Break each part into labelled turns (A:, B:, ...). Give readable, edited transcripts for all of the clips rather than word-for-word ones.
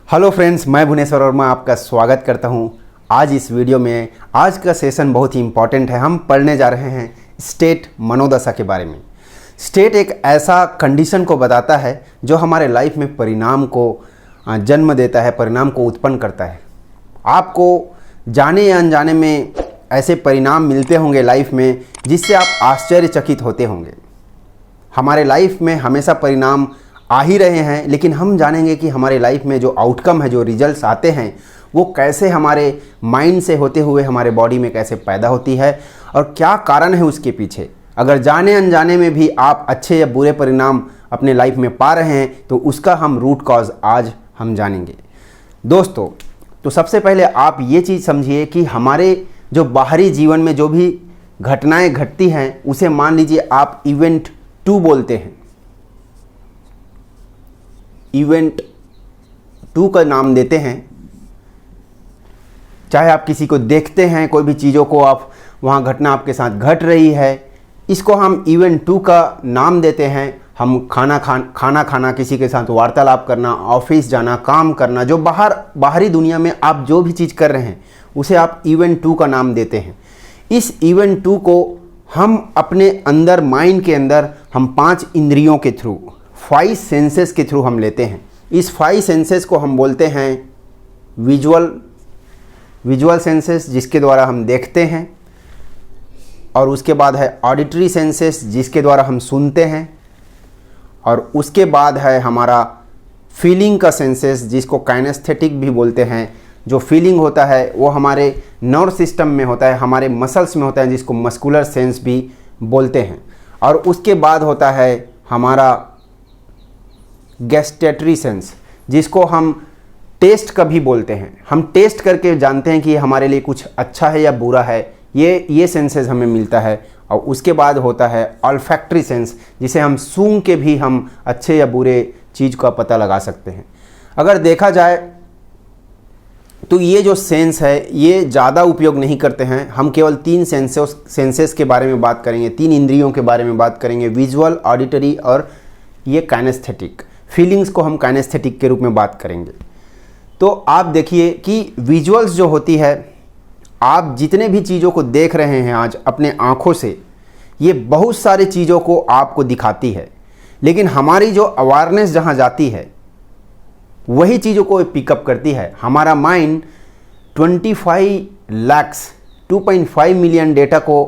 A: Hello friends, मैं भुवनेश्वर और मैं आपका स्वागत करता हूं। आज इस वीडियो में आज का सेशन बहुत ही इम्पॉर्टेंट है। हम पढ़ने जा रहे हैं स्टेट मनोदशा के बारे में। स्टेट एक ऐसा कंडीशन को बताता है जो हमारे लाइफ में परिणाम को जन्म देता है, परिणाम को उत्पन्न करता है। आपको जाने या अनजाने में ऐसे परिणाम मिलते होंगे लाइफ में जिससे आप आश्चर्यचकित होते होंगे। हमारे लाइफ में हमेशा परिणाम आ ही रहे हैं, लेकिन हम जानेंगे कि हमारे लाइफ में जो आउटकम है, जो रिजल्ट्स आते हैं, वो कैसे हमारे माइंड से होते हुए हमारे बॉडी में कैसे पैदा होती है और क्या कारण है उसके पीछे। अगर जाने अनजाने में भी आप अच्छे या बुरे परिणाम अपने लाइफ में पा रहे हैं तो उसका हम रूट कॉज आज हम जानेंगे। दोस्तों, तो सबसे पहले आप ये चीज़ समझिए कि हमारे जो बाहरी जीवन में जो भी घटनाएं घटती हैं उसे मान लीजिए आप इवेंट 2 बोलते हैं। इवेंट 2 का नाम देते हैं। चाहे आप किसी को देखते हैं, कोई भी चीज़ों को आप वहाँ घटना आपके साथ घट रही है, इसको हम इवेंट 2 का नाम देते हैं। हम खाना खाना, किसी के साथ वार्तालाप करना, ऑफिस जाना, काम करना, जो बाहरी दुनिया में आप जो भी चीज़ कर रहे हैं उसे आप इवेंट 2 का नाम देते हैं। इस इवेंट 2 को हम अपने अंदर, माइंड के अंदर, हम 5 इंद्रियों के थ्रू, 5 सेंसेस के थ्रू हम लेते हैं। इस 5 सेंसेस को हम बोलते हैं विजुअल सेंसेस, जिसके द्वारा हम देखते हैं, और उसके बाद है ऑडिटरी सेंसेस, जिसके द्वारा हम सुनते हैं, और उसके बाद है हमारा फीलिंग का सेंसेस, जिसको काइनेस्थेटिक भी बोलते हैं। जो फीलिंग होता है वो हमारे नर्व सिस्टम में होता है, हमारे मसल्स में होता है, जिसको मस्कुलर सेंस भी बोलते हैं। और उसके बाद होता है हमारा गैस्टेटरी सेंस, जिसको हम टेस्ट का भी बोलते हैं। हम टेस्ट करके जानते हैं कि हमारे लिए कुछ अच्छा है या बुरा है। ये सेंसेस हमें मिलता है। और उसके बाद होता है ऑल्फैक्टरी सेंस, जिसे हम सूंघ के भी हम अच्छे या बुरे चीज़ का पता लगा सकते हैं। अगर देखा जाए तो ये जो सेंस है ये ज़्यादा उपयोग नहीं करते हैं। हम केवल 3 सेंसेस के बारे में बात करेंगे, 3 इंद्रियों के बारे में बात करेंगे, विजुअल, ऑडिटरी और ये काइनेस्थेटिक। फीलिंग्स को हम काइनेस्थेटिक के रूप में बात करेंगे। तो आप देखिए कि विजुअल्स जो होती है, आप जितने भी चीज़ों को देख रहे हैं आज अपने आँखों से, ये बहुत सारी चीज़ों को आपको दिखाती है, लेकिन हमारी जो अवेयरनेस जहाँ जाती है वही चीज़ों को पिकअप करती है। हमारा माइंड 25 लाख्स 2.5 मिलियन डेटा को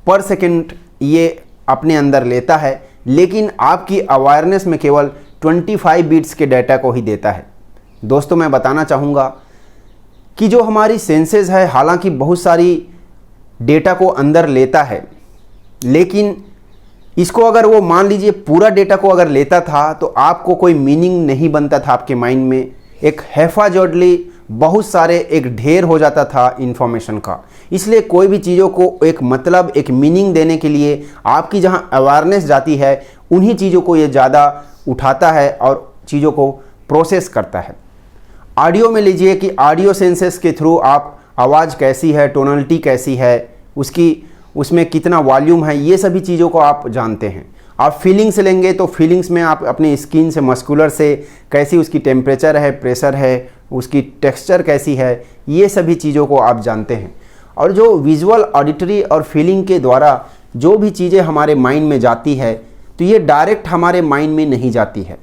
A: पर सेकेंड ये अपने अंदर लेता है, लेकिन आपकी अवेयरनेस में केवल 25 बिट्स के डाटा को ही देता है। दोस्तों, मैं बताना चाहूँगा कि जो हमारी सेंसेस है, हालांकि बहुत सारी डेटा को अंदर लेता है, लेकिन इसको अगर वो मान लीजिए पूरा डेटा को अगर लेता था तो आपको कोई मीनिंग नहीं बनता था आपके माइंड में। एक हैफाजोडली बहुत सारे एक ढेर हो जाता था इन्फॉर्मेशन का। इसलिए कोई भी चीज़ों को एक मतलब, एक मीनिंग देने के लिए आपकी जहाँ अवेयरनेस जाती है उन्हीं चीज़ों को ये ज़्यादा उठाता है और चीज़ों को प्रोसेस करता है। ऑडियो में लीजिए कि ऑडियो सेंसेस के थ्रू आप आवाज़ कैसी है, टोनलिटी कैसी है, उसमें कितना वॉल्यूम है, ये सभी चीज़ों को आप जानते हैं। आप फीलिंग्स लेंगे तो फीलिंग्स में आप अपनी स्किन से, मस्कुलर से कैसी उसकी टेम्परेचर है, प्रेशर है, उसकी टेक्सचर कैसी है, ये सभी चीज़ों को आप जानते हैं। और जो विजुअल, ऑडिटरी और फीलिंग के द्वारा जो भी चीज़ें हमारे माइंड में जाती है तो ये डायरेक्ट हमारे माइंड में नहीं जाती है।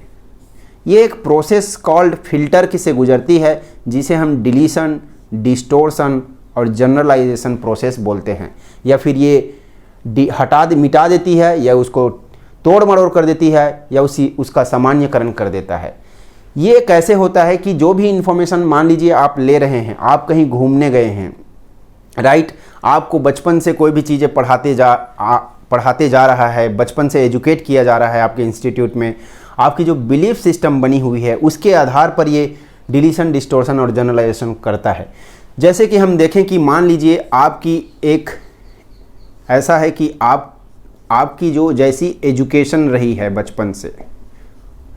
A: ये एक प्रोसेस कॉल्ड फिल्टर की से गुजरती है, जिसे हम डिलीशन, डिस्टोर्शन और जनरलाइजेशन प्रोसेस बोलते हैं। या फिर ये मिटा देती है, या उसको तोड़ मरोड़ कर देती है, या उसका सामान्यकरण कर देता है। ये कैसे होता है कि जो भी इन्फॉर्मेशन मान लीजिए आप ले रहे हैं, आप कहीं घूमने गए हैं, राइट, आपको बचपन से कोई भी चीज़ें पढ़ाते जा रहा है, बचपन से एजुकेट किया जा रहा है आपके इंस्टीट्यूट में, आपकी जो बिलीफ सिस्टम बनी हुई है उसके आधार पर ये डिलीशन, डिस्टोर्शन और जनरलाइजेशन करता है। जैसे कि हम देखें कि मान लीजिए आपकी एक ऐसा है कि आपकी जो जैसी एजुकेशन रही है बचपन से,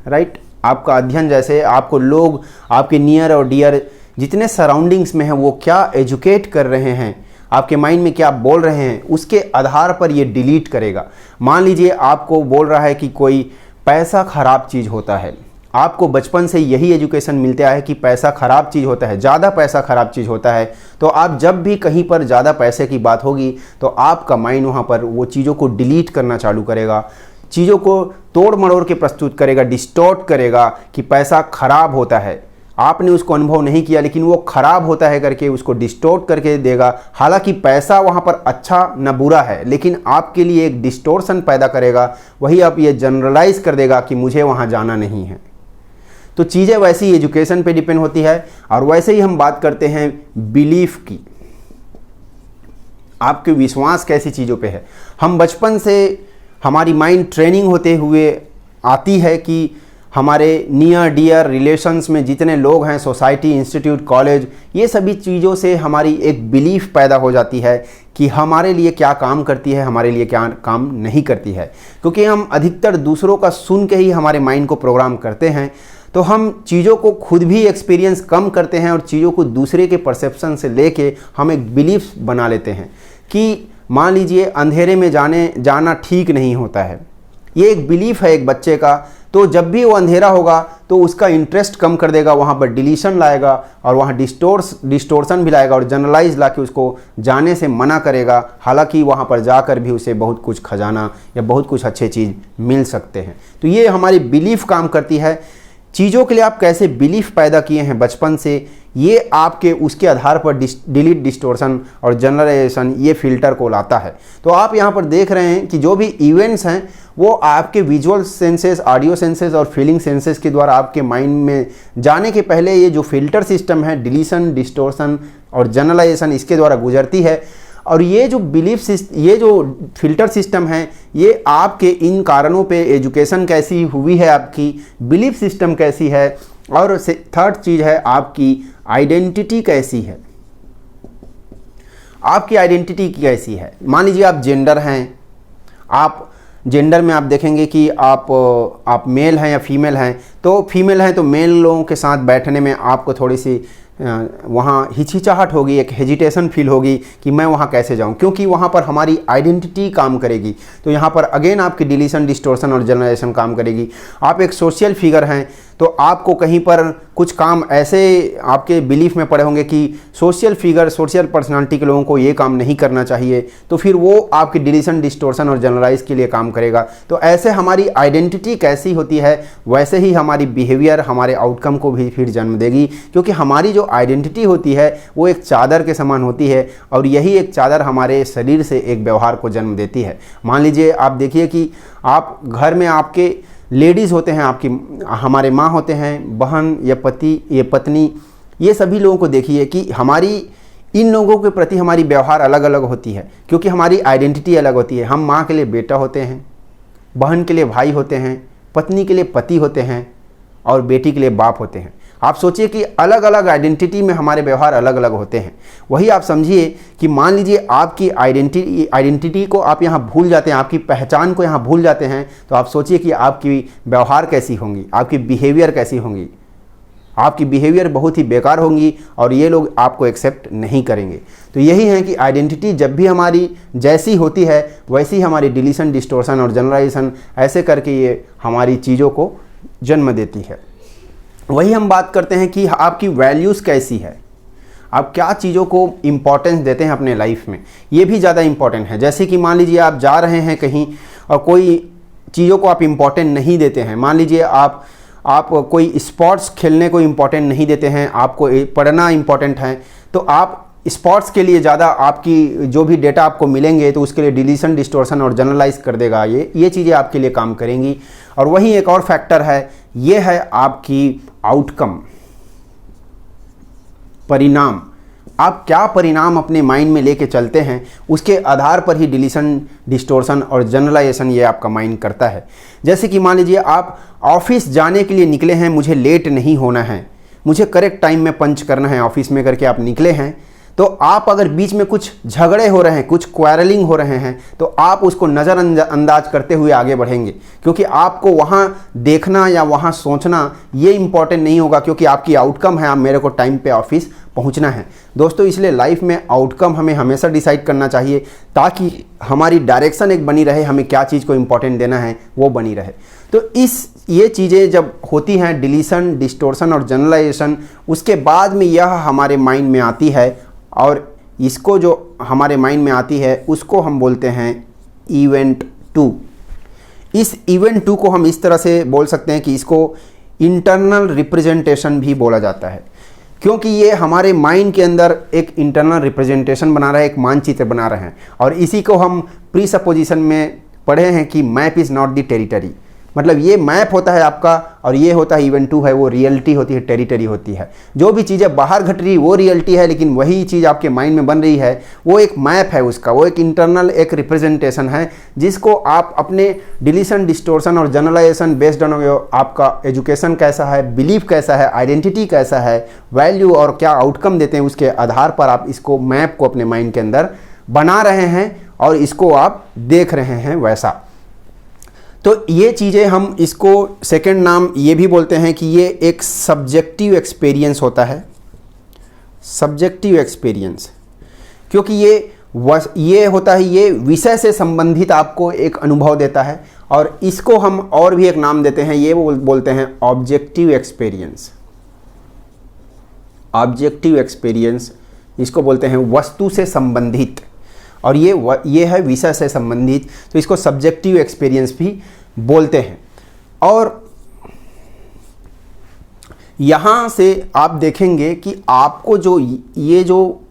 A: राइट, आपका अध्ययन, जैसे आपको लोग, आपके नियर और डियर जितने सराउंडिंग्स में हैं वो क्या एजुकेट कर रहे हैं, आपके माइंड में क्या बोल रहे हैं, उसके आधार पर ये डिलीट करेगा। मान लीजिए आपको बोल रहा है कि कोई पैसा खराब चीज़ होता है, आपको बचपन से यही एजुकेशन मिलता है कि पैसा ख़राब चीज़ होता है, ज़्यादा पैसा ख़राब चीज़ होता है। तो आप जब भी कहीं पर ज़्यादा पैसे की बात होगी तो आपका माइंड वहाँ पर वो चीज़ों को डिलीट करना चालू करेगा, चीज़ों को तोड़ मरोड़ के प्रस्तुत करेगा, डिस्टॉर्ट करेगा कि पैसा ख़राब होता है। आपने उसको अनुभव नहीं किया लेकिन वो ख़राब होता है करके उसको डिस्टॉर्ट करके देगा। हालांकि पैसा वहाँ पर अच्छा न बुरा है, लेकिन आपके लिए एक डिस्टोर्शन पैदा करेगा। वही आप ये जनरलाइज कर देगा कि मुझे वहाँ जाना नहीं है। तो चीज़ें वैसी एजुकेशन पे डिपेंड होती है। और वैसे ही हम बात करते हैं बिलीफ की, आपके विश्वास कैसी चीज़ों पे है। हम बचपन से हमारी माइंड ट्रेनिंग होते हुए आती है कि हमारे नियर डियर रिलेशंस में जितने लोग हैं, सोसाइटी, इंस्टीट्यूट, कॉलेज, ये सभी चीज़ों से हमारी एक बिलीफ पैदा हो जाती है कि हमारे लिए क्या काम करती है, हमारे लिए क्या काम नहीं करती है। क्योंकि हम अधिकतर दूसरों का सुन के ही हमारे माइंड को प्रोग्राम करते हैं, तो हम चीज़ों को खुद भी एक्सपीरियंस कम करते हैं और चीज़ों को दूसरे के परसेप्शन से लेके हम एक बिलीफ बना लेते हैं कि मान लीजिए अंधेरे में जाना ठीक नहीं होता है। ये एक बिलीफ है एक बच्चे का। तो जब भी वो अंधेरा होगा तो उसका इंटरेस्ट कम कर देगा, वहाँ पर डिलीशन लाएगा और वहाँ डिस्टोर्सन भी लाएगा और जनरलाइज ला के उसको जाने से मना करेगा। हालांकि वहाँ पर जाकर भी उसे बहुत कुछ खजाना या बहुत कुछ अच्छे चीज़ मिल सकते हैं। तो ये हमारी बिलीफ काम करती है। चीज़ों के लिए आप कैसे बिलीफ पैदा किए हैं बचपन से, ये आपके उसके आधार पर डिलीट, डिस्टोर्शन और जनरलाइजेशन ये फिल्टर को लाता है। तो आप यहाँ पर देख रहे हैं कि जो भी इवेंट्स हैं वो आपके विजुअल सेंसेस, ऑडियो सेंसेस और फीलिंग सेंसेस के द्वारा आपके माइंड में जाने के पहले ये जो फिल्टर सिस्टम है, डिलीशन, डिस्टोर्शन और जनरलाइजेशन, इसके द्वारा गुजरती है। और ये जो ये जो फिल्टर सिस्टम है, ये आपके इन कारणों पे एजुकेशन कैसी हुई है, आपकी बिलीफ सिस्टम कैसी है, और थर्ड चीज़ है आपकी आइडेंटिटी कैसी है। आपकी आइडेंटिटी कैसी है। मान लीजिए आप जेंडर हैं, आप जेंडर में आप देखेंगे कि आप मेल हैं या फीमेल हैं। तो फीमेल हैं तो मेल लोगों के साथ बैठने में आपको थोड़ी सी वहाँ हिचकिचाहट होगी, एक हेजिटेशन फील होगी कि मैं वहाँ कैसे जाऊँ, क्योंकि वहाँ पर हमारी आइडेंटिटी काम करेगी। तो यहाँ पर अगेन आपकी डिलीशन, डिस्टोर्शन और जनरलाइजेशन काम करेगी। आप एक सोशल फिगर हैं तो आपको कहीं पर कुछ काम ऐसे आपके बिलीफ में पड़े होंगे कि सोशल फिगर, सोशल पर्सनालिटी के लोगों को ये काम नहीं करना चाहिए, तो फिर वो आपकी डिलीशन, डिस्टोर्शन और जनरलाइज के लिए काम करेगा। तो ऐसे हमारी आइडेंटिटी कैसी होती है वैसे ही हमारी बिहेवियर हमारे आउटकम को भी फिर जन्म देगी। क्योंकि हमारी जो आइडेंटिटी होती है वो एक चादर के समान होती है और यही एक चादर हमारे शरीर से एक व्यवहार को जन्म देती है। मान लीजिए आप देखिए कि आप घर में आपके लेडीज़ होते हैं, आपकी हमारे माँ होते हैं, बहन या पति या पत्नी, ये सभी लोगों को देखिए कि हमारी इन लोगों के प्रति हमारी व्यवहार अलग अलग होती है, क्योंकि हमारी आइडेंटिटी अलग होती है। हम माँ के लिए बेटा होते हैं, बहन के लिए भाई होते हैं, पत्नी के लिए पति होते हैं और बेटी के लिए बाप होते हैं। आप सोचिए कि अलग अलग आइडेंटिटी में हमारे व्यवहार अलग अलग होते हैं। वही आप समझिए कि मान लीजिए आपकी आइडेंटिटी को आप यहाँ भूल जाते हैं, आपकी पहचान को यहाँ भूल जाते हैं, तो आप सोचिए कि आपकी व्यवहार कैसी होंगी, आपकी बिहेवियर कैसी होंगी। आपकी बिहेवियर बहुत ही बेकार होंगी और ये लोग आपको एक्सेप्ट नहीं करेंगे। तो यही है कि आइडेंटिटी जब भी हमारी जैसी होती है वैसी हमारी डिलीशन, डिस्टोर्शन और जनरलाइजेशन ऐसे करके ये हमारी चीज़ों को जन्म देती है। वही हम बात करते हैं कि आपकी वैल्यूज़ कैसी है, आप क्या चीज़ों को इम्पोर्टेंस देते हैं अपने लाइफ में, ये भी ज़्यादा इम्पोर्टेंट है। जैसे कि मान लीजिए आप जा रहे हैं कहीं और कोई चीज़ों को आप इम्पोर्टेंट नहीं देते हैं। मान लीजिए आप कोई स्पोर्ट्स खेलने को इम्पोर्टेंट नहीं देते हैं, आपको पढ़ना इम्पोर्टेंट है, तो आप स्पोर्ट्स के लिए ज़्यादा आपकी जो भी डेटा आपको मिलेंगे तो उसके लिए डिलीशन, डिस्टोर्शन और जनरलाइज कर देगा। ये चीज़ें आपके लिए काम करेंगी। और वहीं एक और फैक्टर है, ये है आपकी आउटकम, परिणाम। आप क्या परिणाम अपने माइंड में लेके चलते हैं उसके आधार पर ही डिलीशन, डिस्टोर्शन और जनरलाइजेशन ये आपका माइंड करता है। जैसे कि मान लीजिए आप ऑफिस जाने के लिए निकले हैं, मुझे लेट नहीं होना है, मुझे करेक्ट टाइम में पंच करना है ऑफिस में करके आप निकले हैं, तो आप अगर बीच में कुछ झगड़े हो रहे हैं, कुछ क्वारलिंग हो रहे हैं, तो आप उसको नज़रअंदाज करते हुए आगे बढ़ेंगे, क्योंकि आपको वहाँ देखना या वहाँ सोचना ये इम्पॉर्टेंट नहीं होगा, क्योंकि आपकी आउटकम है, आप मेरे को टाइम पे ऑफिस पहुँचना है। दोस्तों, इसलिए लाइफ में आउटकम हमें हमेशा डिसाइड करना चाहिए, ताकि हमारी डायरेक्शन एक बनी रहे, हमें क्या चीज़ को इम्पोर्टेंट देना है वो बनी रहे। तो ये चीज़ें जब होती हैं, डिलीशन, डिस्टोर्शन और जनरलाइजेशन, उसके बाद में यह हमारे माइंड में आती है, और इसको जो हमारे माइंड में आती है उसको हम बोलते हैं इवेंट 2। इस इवेंट 2 को हम इस तरह से बोल सकते हैं कि इसको इंटरनल रिप्रेजेंटेशन भी बोला जाता है, क्योंकि ये हमारे माइंड के अंदर एक इंटरनल रिप्रेजेंटेशन बना रहा है, एक मानचित्र बना रहे हैं। और इसी को हम प्री सपोजिशन में पढ़े हैं कि map is not the territory, मतलब ये मैप होता है आपका और ये होता है इवेंट 2 है, वो रियलिटी होती है, टेरिटरी होती है। जो भी चीज़ें बाहर घट रही वो रियलिटी है, लेकिन वही चीज़ आपके माइंड में बन रही है वो एक मैप है उसका, वो एक इंटरनल एक रिप्रेजेंटेशन है, जिसको आप अपने डिलीशन, डिस्टोर्शन और जनरलाइजेशन बेस्ड ऑन आपका एजुकेशन कैसा है, बिलीफ कैसा है, आइडेंटिटी कैसा है, वैल्यू और क्या आउटकम देते हैं, उसके आधार पर आप इसको मैप को अपने माइंड के अंदर बना रहे हैं और इसको आप देख रहे हैं वैसा। तो ये चीज़ें हम इसको सेकंड नाम ये भी बोलते हैं कि ये एक सब्जेक्टिव एक्सपीरियंस होता है, सब्जेक्टिव एक्सपीरियंस, क्योंकि ये होता है, ये विषय से संबंधित आपको एक अनुभव देता है। और इसको हम और भी एक नाम देते हैं, ये बोलते हैं ऑब्जेक्टिव एक्सपीरियंस। ऑब्जेक्टिव एक्सपीरियंस इसको बोलते हैं वस्तु से संबंधित, और ये है विषय से संबंधित, तो इसको सब्जेक्टिव एक्सपीरियंस भी बोलते हैं। और यहाँ से आप देखेंगे कि आपको जो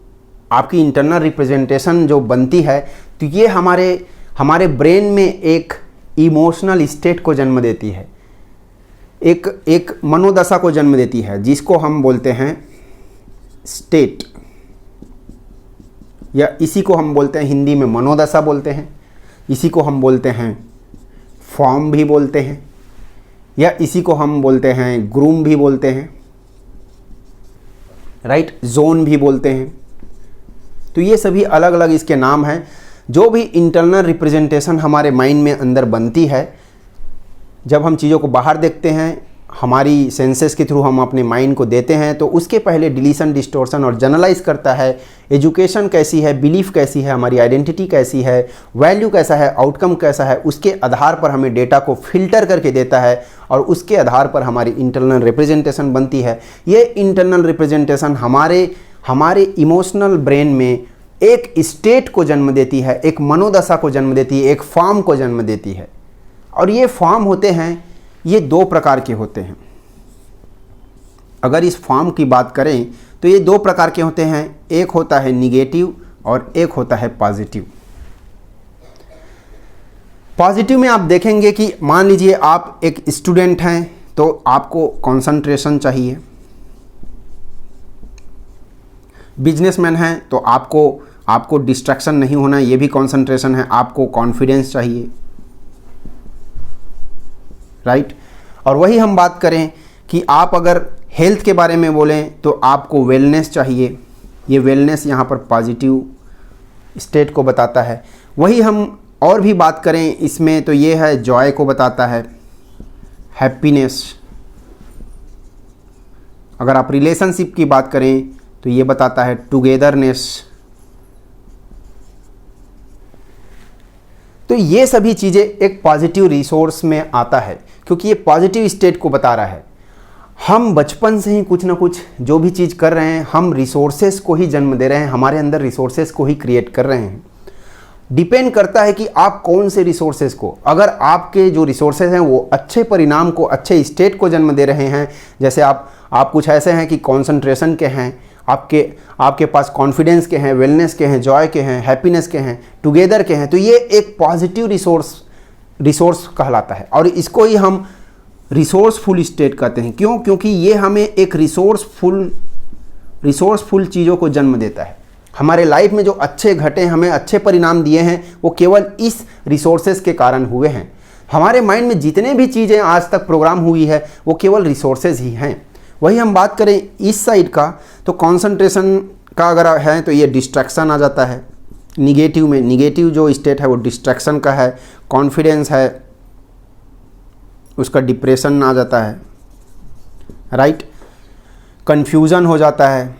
A: आपकी इंटरनल रिप्रेजेंटेशन जो बनती है, तो ये हमारे ब्रेन में एक इमोशनल स्टेट को जन्म देती है, एक मनोदशा को जन्म देती है, जिसको हम बोलते हैं स्टेट, या इसी को हम बोलते हैं हिंदी में मनोदशा बोलते हैं, इसी को हम बोलते हैं फॉर्म भी बोलते हैं, या इसी को हम बोलते हैं ग्रूम भी बोलते हैं, राइट, जोन भी बोलते हैं। तो ये सभी अलग अलग इसके नाम हैं। जो भी इंटरनल रिप्रेजेंटेशन हमारे माइंड में अंदर बनती है, जब हम चीज़ों को बाहर देखते हैं, हमारी सेंसेस के थ्रू हम अपने माइंड को देते हैं, तो उसके पहले डिलीशन, डिस्टोर्शन और जनरलाइज करता है, एजुकेशन कैसी है, बिलीफ कैसी है, हमारी आइडेंटिटी कैसी है, वैल्यू कैसा है, आउटकम कैसा है, उसके आधार पर हमें डेटा को फिल्टर करके देता है, और उसके आधार पर हमारी इंटरनल रिप्रेजेंटेशन बनती है। ये इंटरनल रिप्रेजेंटेशन हमारे इमोशनल ब्रेन में एक स्टेट को जन्म देती है, एक मनोदशा को जन्म देती है, एक फॉर्म को जन्म देती है। और ये फॉर्म होते हैं, ये 2 प्रकार के होते हैं। अगर इस फॉर्म की बात करें तो ये 2 प्रकार के होते हैं, एक होता है निगेटिव और एक होता है पॉजिटिव। पॉजिटिव में आप देखेंगे कि मान लीजिए आप एक स्टूडेंट हैं, तो आपको कंसंट्रेशन चाहिए। बिजनेसमैन हैं तो आपको डिस्ट्रैक्शन नहीं होना, ये भी कंसंट्रेशन है। आपको कॉन्फिडेंस चाहिए, राइट। और वही हम बात करें कि आप अगर हेल्थ के बारे में बोलें तो आपको वेलनेस चाहिए। ये वेलनेस यहाँ पर पॉजिटिव स्टेट को बताता है। वही हम और भी बात करें इसमें तो ये है जॉय को बताता है, हैप्पीनेस। अगर आप रिलेशनशिप की बात करें तो ये बताता है टुगेदरनेस। तो ये सभी चीज़ें एक पॉजिटिव रिसोर्स में आता है, क्योंकि ये पॉजिटिव स्टेट को बता रहा है। हम बचपन से ही कुछ ना कुछ जो भी चीज़ कर रहे हैं, हम रिसोर्सेस को ही जन्म दे रहे हैं, हमारे अंदर रिसोर्सेस को ही क्रिएट कर रहे हैं। डिपेंड करता है कि आप कौन से रिसोर्सेस को, अगर आपके जो रिसोर्सेज हैं वो अच्छे परिणाम को, अच्छे स्टेट को जन्म दे रहे हैं, जैसे आप कुछ ऐसे हैं कि कंसंट्रेशन के हैं, आपके पास कॉन्फिडेंस के हैं, वेलनेस के हैं, जॉय के हैं, हैप्पीनेस के हैं, टुगेदर के हैं, तो ये एक पॉजिटिव रिसोर्स कहलाता है। और इसको ही हम रिसोर्सफुल स्टेट कहते हैं। क्यों? क्योंकि ये हमें एक रिसोर्सफुल चीज़ों को जन्म देता है। हमारे लाइफ में जो अच्छे घटे, हमें अच्छे परिणाम दिए हैं, वो केवल इस रिसोर्सेज के कारण हुए हैं। हमारे माइंड में जितने भी चीज़ें आज तक प्रोग्राम हुई है वो केवल रिसोर्सेज ही हैं। वही हम बात करें इस साइड का, तो कंसंट्रेशन का अगर है तो ये डिस्ट्रैक्शन आ जाता है। निगेटिव में, निगेटिव जो स्टेट है वो डिस्ट्रैक्शन का है। कॉन्फिडेंस है उसका डिप्रेशन आ जाता है, राइट। कन्फ्यूज़न हो जाता है,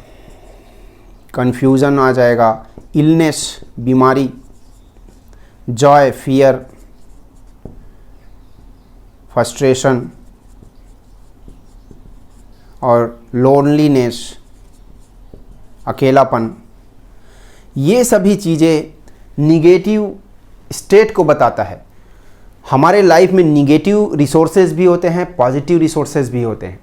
A: कन्फ्यूज़न आ जाएगा। इलनेस, बीमारी। Joy, fear. फ्रस्ट्रेशन और लोनलीनेस, अकेलापन। ये सभी चीज़ें निगेटिव स्टेट को बताता है। हमारे लाइफ में निगेटिव रिसोर्सेज भी होते हैं, पॉजिटिव रिसोर्सेज भी होते हैं।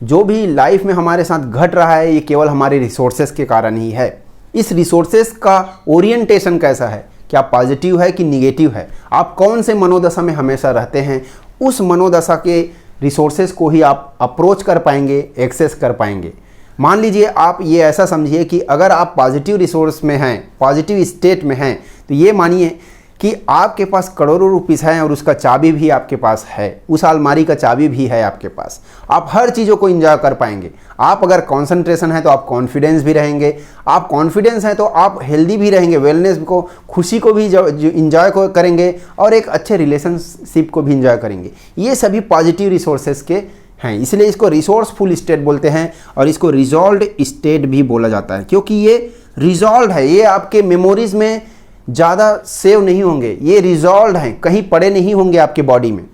A: जो भी लाइफ में हमारे साथ घट रहा है ये केवल हमारे रिसोर्सेज के कारण ही है। इस रिसोर्सेज का ओरिएंटेशन कैसा है, क्या पॉजिटिव है कि निगेटिव है, आप कौन से मनोदशा में हमेशा रहते हैं, उस मनोदशा के रिसोर्सेज को ही आप अप्रोच कर पाएंगे, एक्सेस कर पाएंगे। मान लीजिए आप ये ऐसा समझिए कि अगर आप पॉजिटिव रिसोर्स में हैं, पॉजिटिव स्टेट में हैं, तो ये मानिए कि आपके पास करोड़ों रुपीस हैं और उसका चाबी भी आपके पास है, उस अलमारी का चाबी भी है आपके पास। आप हर चीज़ों को एंजॉय कर पाएंगे। आप अगर कंसंट्रेशन है तो आप कॉन्फिडेंस भी रहेंगे, आप कॉन्फिडेंस है तो आप हेल्दी भी रहेंगे, वेलनेस को, खुशी को भी इंजॉय करेंगे और एक अच्छे रिलेशनशिप को भी इंजॉय करेंगे। ये सभी पॉजिटिव रिसोर्सेज के हैं, इसलिए इसको रिसोर्सफुल स्टेट बोलते हैं और इसको रिजॉल्व्ड स्टेट भी बोला जाता है, क्योंकि ये रिजॉल्व है, ये आपके मेमोरीज में ज़्यादा सेव नहीं होंगे, ये रिजॉल्व हैं, कहीं पड़े नहीं होंगे आपके बॉडी में।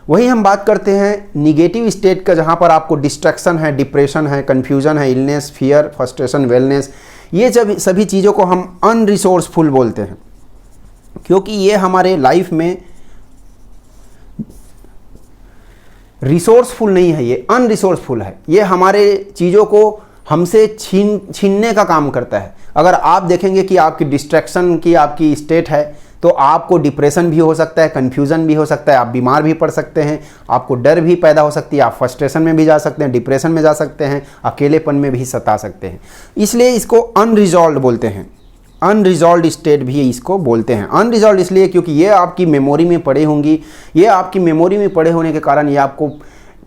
A: वही हम बात करते हैं निगेटिव स्टेट का, जहाँ पर आपको डिस्ट्रैक्शन है, डिप्रेशन है, कन्फ्यूजन है, इलनेस, फियर, फ्रस्ट्रेशन, वेलनेस, ये जब सभी चीज़ों को हम अनरिसोर्सफुल बोलते हैं, क्योंकि ये हमारे लाइफ में रिसोर्सफुल नहीं है, ये अनरिसोर्सफुल है। ये हमारे चीज़ों को हमसे छीनने का काम करता है। अगर आप देखेंगे कि आपकी डिस्ट्रैक्शन की आपकी स्टेट है तो आपको डिप्रेशन भी हो सकता है, कन्फ्यूज़न भी हो सकता है, आप बीमार भी पड़ सकते हैं, आपको डर भी पैदा हो सकती है, आप फ्रस्ट्रेशन में भी जा सकते हैं, डिप्रेशन में जा सकते हैं, अकेलेपन में भी सता सकते हैं। इसलिए इसको अनरिजॉल्व्ड बोलते हैं, अनरिजॉल्व्ड स्टेट भी इसको बोलते हैं। अनरिजॉल्व्ड इसलिए क्योंकि ये आपकी मेमोरी में पड़े होंगी, ये आपकी मेमोरी में पड़े होने के कारण ये आपको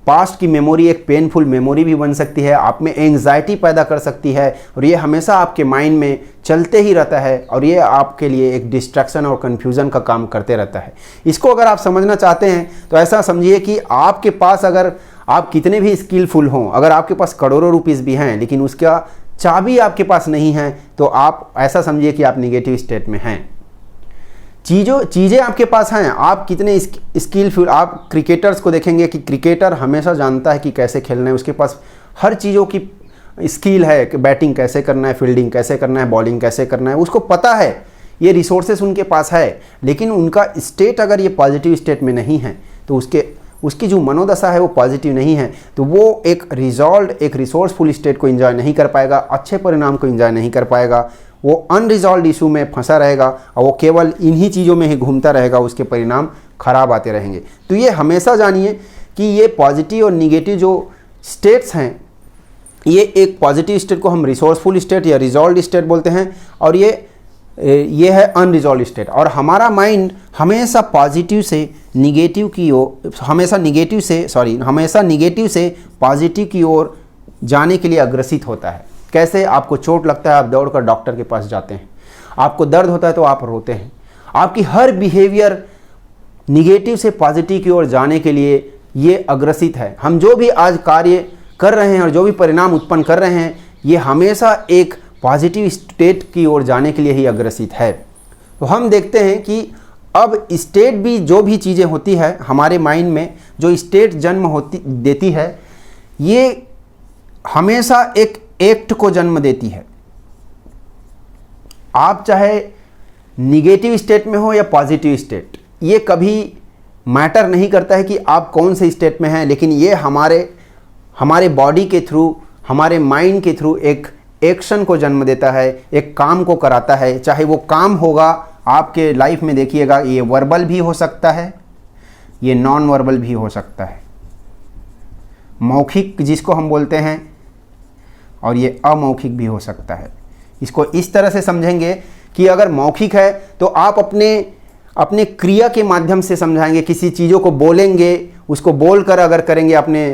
A: पास्ट की मेमोरी एक पेनफुल मेमोरी भी बन सकती है, आप में एंग्जाइटी पैदा कर सकती है और ये हमेशा आपके माइंड में चलते ही रहता है और ये आपके लिए एक डिस्ट्रैक्शन और कन्फ्यूज़न का काम करते रहता है। इसको अगर आप समझना चाहते हैं तो ऐसा समझिए कि आपके पास अगर आप कितने भी स्किलफुल हों, अगर आपके पास करोड़ों रुपीस भी हैं लेकिन उसका चाबी आपके पास नहीं है तो आप ऐसा समझिए कि आप निगेटिव स्टेट में हैं। चीज़ें आपके पास हैं, आप कितने स्किलफुल, आप क्रिकेटर्स को देखेंगे कि क्रिकेटर हमेशा जानता है कि कैसे खेलना है, उसके पास हर चीज़ों की स्किल है कि बैटिंग कैसे करना है, फील्डिंग कैसे करना है, बॉलिंग कैसे करना है, उसको पता है, ये रिसोर्सेस उनके पास है। लेकिन उनका स्टेट अगर ये पॉजिटिव स्टेट में नहीं है तो उसकी जो मनोदशा है वो पॉजिटिव नहीं है, तो वो एक रिजॉल्व, एक रिसोर्सफुल स्टेट को एंजॉय नहीं कर पाएगा, अच्छे परिणाम को एंजॉय नहीं कर पाएगा, वो अनरिजॉल्व इशू में फंसा रहेगा और वो केवल इन्हीं चीज़ों में ही घूमता रहेगा, उसके परिणाम खराब आते रहेंगे। तो ये हमेशा जानिए कि ये पॉजिटिव और निगेटिव जो स्टेट्स हैं, ये एक पॉजिटिव स्टेट को हम रिसोर्सफुल स्टेट या रिजॉल्व स्टेट बोलते हैं और ये है अनरिजॉल्व स्टेट। और हमारा माइंड हमेशा पॉजिटिव से निगेटिव की ओर, हमेशा निगेटिव से पॉजिटिव की ओर जाने के लिए अग्रसित होता है। कैसे? आपको चोट लगता है, आप दौड़कर डॉक्टर के पास जाते हैं, आपको दर्द होता है तो आप रोते हैं। आपकी हर बिहेवियर निगेटिव से पॉजिटिव की ओर जाने के लिए ये अग्रसित है। हम जो भी आज कार्य कर रहे हैं और जो भी परिणाम उत्पन्न कर रहे हैं, ये हमेशा एक पॉजिटिव स्टेट की ओर जाने के लिए ही अग्रसित है। तो हम देखते हैं कि अब स्टेट भी, जो भी चीज़ें होती है हमारे माइंड में, जो स्टेट जन्म देती है, ये हमेशा एक एक्ट को जन्म देती है। आप चाहे निगेटिव स्टेट में हो या पॉजिटिव स्टेट, ये कभी मैटर नहीं करता है कि आप कौन से स्टेट में हैं, लेकिन ये हमारे बॉडी के थ्रू, हमारे माइंड के थ्रू एक एक्शन को जन्म देता है, एक काम को कराता है। चाहे वो काम होगा आपके लाइफ में, देखिएगा, ये वर्बल भी हो सकता है, ये नॉन वर्बल भी हो सकता है, मौखिक जिसको हम बोलते हैं, और ये अमौखिक भी हो सकता है। इसको इस तरह से समझेंगे कि अगर मौखिक है तो आप अपने क्रिया के माध्यम से समझाएंगे, किसी चीज़ों को बोलेंगे, उसको बोलकर अगर करेंगे, अपने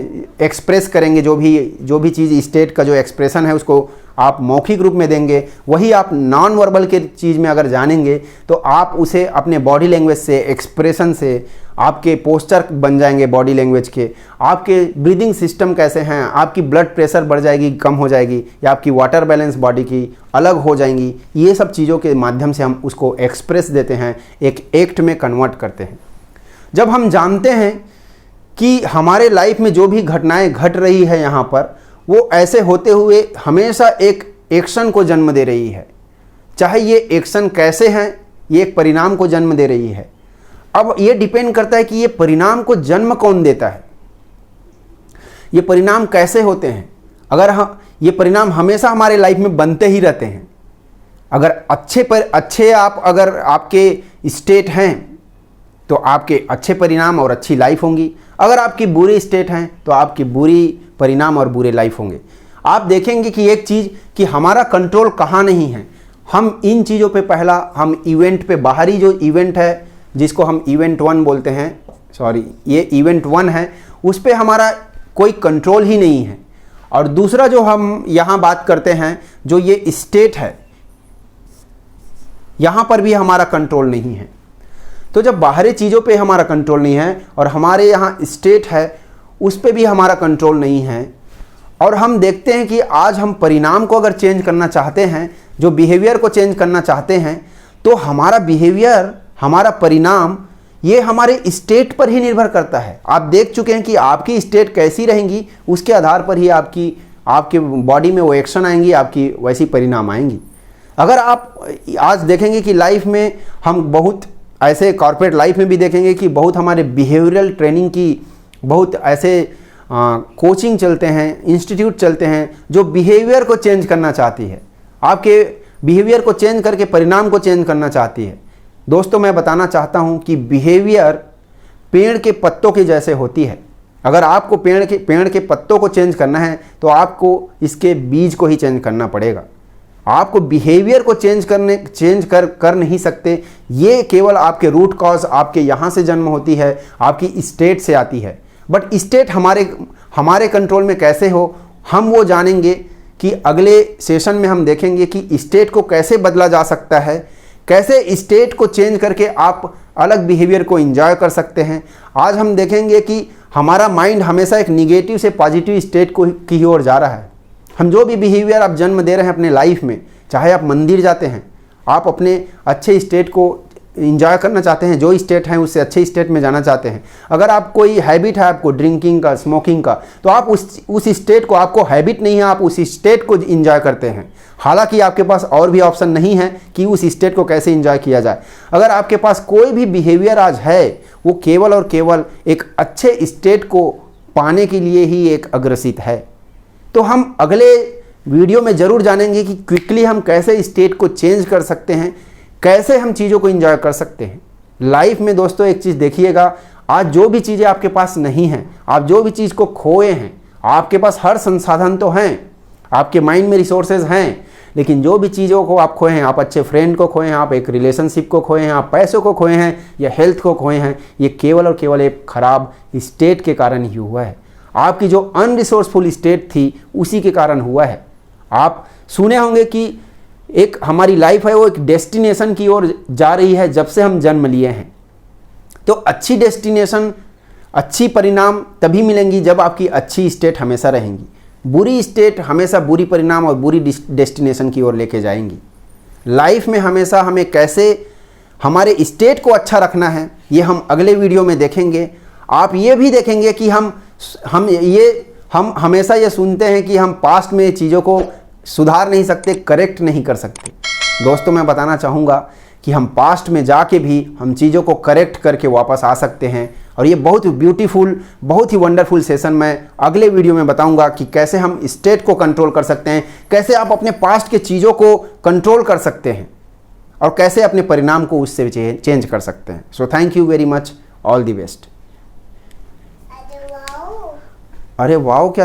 A: एक्सप्रेस करेंगे, जो भी चीज़ स्टेट का जो एक्सप्रेशन है उसको आप मौखिक रूप में देंगे, वही आप नॉन वर्बल के चीज़ में अगर जानेंगे तो आप उसे अपने बॉडी लैंग्वेज से, एक्सप्रेशन से, आपके पोस्चर बन जाएंगे बॉडी लैंग्वेज के, आपके ब्रीदिंग सिस्टम कैसे हैं, आपकी ब्लड प्रेशर बढ़ जाएगी, कम हो जाएगी, या आपकी वाटर बैलेंस बॉडी की अलग हो जाएंगी। ये सब चीज़ों के माध्यम से हम उसको एक्सप्रेस देते हैं, एक एक्ट में कन्वर्ट करते हैं। जब हम जानते हैं कि हमारे लाइफ में जो भी घटनाएं घट रही है यहाँ पर, वो ऐसे होते हुए हमेशा एक एक्शन को जन्म दे रही है, चाहे ये एक्शन कैसे हैं, ये एक परिणाम को जन्म दे रही है। अब ये डिपेंड करता है कि ये परिणाम को जन्म कौन देता है, ये परिणाम कैसे होते हैं। अगर हम ये परिणाम हमेशा हमारे लाइफ में बनते ही रहते हैं, अगर अच्छे आप अगर आपके स्टेट हैं तो आपके अच्छे परिणाम और अच्छी लाइफ होंगी, अगर आपकी बुरी स्टेट हैं तो आपकी बुरी परिणाम और बुरे लाइफ होंगे। आप देखेंगे कि एक चीज़ कि हमारा कंट्रोल कहाँ नहीं है। हम इन चीज़ों पे पहला हम इवेंट पे, बाहरी जो इवेंट है जिसको हम इवेंट 1 बोलते हैं, सॉरी ये इवेंट 1 है, उस पर हमारा कोई कंट्रोल ही नहीं है। और दूसरा जो हम यहाँ बात करते हैं, जो ये स्टेट है, यहाँ पर भी हमारा कंट्रोल नहीं है। तो जब बाहरी चीज़ों पे हमारा कंट्रोल नहीं है और हमारे यहाँ स्टेट है, उस पे भी हमारा कंट्रोल नहीं है, और हम देखते हैं कि आज हम परिणाम को अगर चेंज करना चाहते हैं, जो बिहेवियर को चेंज करना चाहते हैं, तो हमारा बिहेवियर, हमारा परिणाम, ये हमारे स्टेट पर ही निर्भर करता है। आप देख चुके हैं कि आपकी स्टेट कैसी रहेंगी, उसके आधार पर ही आपके बॉडी में वो एक्शन आएंगी, आपकी वैसी परिणाम आएंगी। अगर आप आज देखेंगे कि लाइफ में हम बहुत ऐसे, कॉर्पोरेट लाइफ में भी देखेंगे कि बहुत हमारे बिहेवियरल ट्रेनिंग की बहुत ऐसे कोचिंग चलते हैं, इंस्टीट्यूट चलते हैं जो बिहेवियर को चेंज करना चाहती है, आपके बिहेवियर को चेंज करके परिणाम को चेंज करना चाहती है। दोस्तों, मैं बताना चाहता हूं कि बिहेवियर पेड़ के पत्तों के जैसे होती है। अगर आपको पेड़ के पत्तों को चेंज करना है तो आपको इसके बीज को ही चेंज करना पड़ेगा। आपको बिहेवियर को चेंज कर नहीं सकते। ये केवल आपके रूट कॉज आपके यहाँ से जन्म होती है, आपकी स्टेट से आती है। बट स्टेट हमारे कंट्रोल में कैसे हो, हम वो जानेंगे कि अगले सेशन में हम देखेंगे कि स्टेट को कैसे बदला जा सकता है, कैसे स्टेट को चेंज करके आप अलग बिहेवियर को एंजॉय कर सकते हैं। आज हम देखेंगे कि हमारा माइंड हमेशा एक निगेटिव से पॉजिटिव स्टेट की ओर जा रहा है। हम जो भी बिहेवियर आप जन्म दे रहे हैं अपने लाइफ में, चाहे आप मंदिर जाते हैं, आप अपने अच्छे स्टेट को इंजॉय करना चाहते हैं, जो स्टेट है उससे अच्छे स्टेट में जाना चाहते हैं। अगर आप कोई हैबिट है आपको ड्रिंकिंग का, स्मोकिंग का, तो आप उस स्टेट को, आपको हैबिट नहीं है, आप उस स्टेट को इंजॉय करते हैं। हालांकि आपके पास और भी ऑप्शन नहीं है कि उस स्टेट को कैसे इंजॉय किया जाए। अगर आपके पास कोई भी बिहेवियर आज है, वो केवल और केवल एक अच्छे स्टेट को पाने के लिए ही एक अग्रसित है। तो हम अगले वीडियो में ज़रूर जानेंगे कि क्विकली हम कैसे स्टेट को चेंज कर सकते हैं, कैसे हम चीज़ों को एंजॉय कर सकते हैं लाइफ में। दोस्तों, एक चीज़ देखिएगा, आज जो भी चीज़ें आपके पास नहीं हैं, आप जो भी चीज़ को खोए हैं, आपके पास हर संसाधन तो हैं, आपके माइंड में रिसोर्सेज हैं, लेकिन जो भी चीज़ों को आप खोए हैं, आप अच्छे फ्रेंड को खोए हैं, आप एक रिलेशनशिप को खोए हैं, आप पैसों को खोए हैं या हेल्थ को खोए हैं, ये केवल और केवल एक खराब स्टेट के कारण ही हुआ है। आपकी जो अनरिसोर्सफुल स्टेट थी उसी के कारण हुआ है। आप सुने होंगे कि एक हमारी लाइफ है वो एक डेस्टिनेशन की ओर जा रही है जब से हम जन्म लिए हैं। तो अच्छी डेस्टिनेशन, अच्छी परिणाम तभी मिलेंगी जब आपकी अच्छी स्टेट हमेशा रहेंगी। बुरी स्टेट हमेशा बुरी परिणाम और बुरी डेस्टिनेशन की ओर लेके जाएंगी। लाइफ में हमेशा हमें कैसे हमारे स्टेट को अच्छा रखना है, ये हम अगले वीडियो में देखेंगे। आप ये भी देखेंगे कि हम हमेशा ये सुनते हैं कि हम पास्ट में चीज़ों को सुधार नहीं सकते, करेक्ट नहीं कर सकते। दोस्तों, मैं बताना चाहूँगा कि हम पास्ट में जाके भी हम चीज़ों को करेक्ट करके वापस आ सकते हैं। और ये बहुत ब्यूटीफुल, बहुत ही वंडरफुल सेशन मैं अगले वीडियो में बताऊंगा कि कैसे हम स्टेट को कंट्रोल कर सकते हैं, कैसे आप अपने पास्ट के चीज़ों को कंट्रोल कर सकते हैं और कैसे अपने परिणाम को उससे चेंज कर सकते हैं। So thank you very much, all the best. अरे वाओ, क्या